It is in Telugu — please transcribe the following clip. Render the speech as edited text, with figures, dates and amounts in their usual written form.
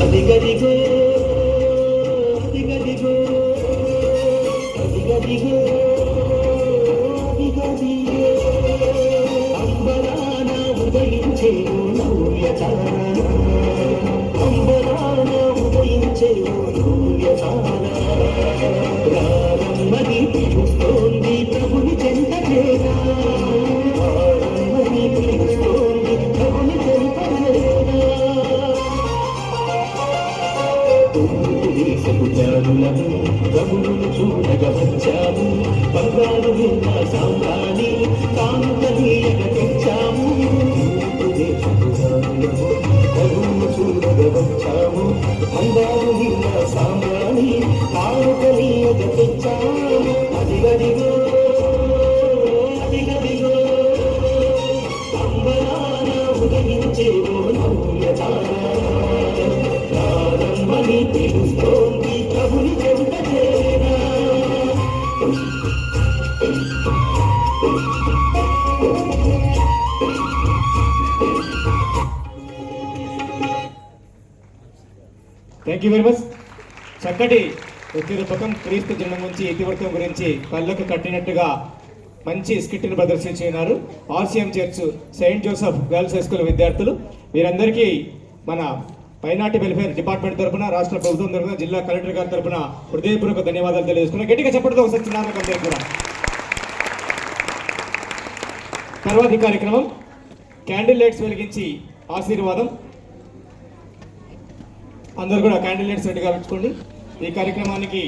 అదిగదిగో అదిగదిగో అదిగదిగో అదిగదిగో అంబరాన ఉదయించేవు నవ్యతార అంబరాన ఉదయించేవు నవ్యతార రారమ్మని పిలుస్తోంది ప్రభుని చెంత చేరా రారమ్మని పిలుస్తోంది ప్రభుని చెంత చేరా దేశపుజారులను ప్రభువును చూడగా వచ్చాము బంగారు నిన్న సాంబ్రాణి కాంతనీయగ తెచ్చాము దేశపుజారులను ప్రభువును చూడగా వచ్చాము బంగారు నిన్న సాంబ్రాణి కాంతనీయగ తెచ్చాము అదిగదిగో అదిగదిగో అంబరాన ఉదయించేవో నవ్యతార రారమ్మని పిలుస్తోంది ప్రభుని చెంత చేరా థ్యాంక్ యూ వెరీ మచ్. చక్కటి ఉత్తీరూపకం క్రీస్తు జన్మం నుంచి ఇతివృత్తం గురించి కళ్ళకు కట్టినట్టుగా మంచి స్కిట్ని ప్రదర్శించినారు RCM church saint Joseph girls high school విద్యార్థులు. వీరందరికీ మన మైనార్టీ వెల్ఫేర్ డిపార్ట్మెంట్ తరఫున, రాష్ట్ర ప్రభుత్వం తరఫున, జిల్లా కలెక్టర్ గారి తరఫున హృదయపూర్వక ధన్యవాదాలు తెలియజేసుకున్నాం. గట్టిగా చెప్పడంతో ఒకసారి చిన్నారకందరికీ కూడా. తర్వాతి కార్యక్రమం క్యాండిల్ లైట్స్ వెలిగించి ఆశీర్వాదం. అందరూ కూడా క్యాండిల్ లైట్స్ రెడీగా పెట్టుకోండి. ఈ కార్యక్రమానికి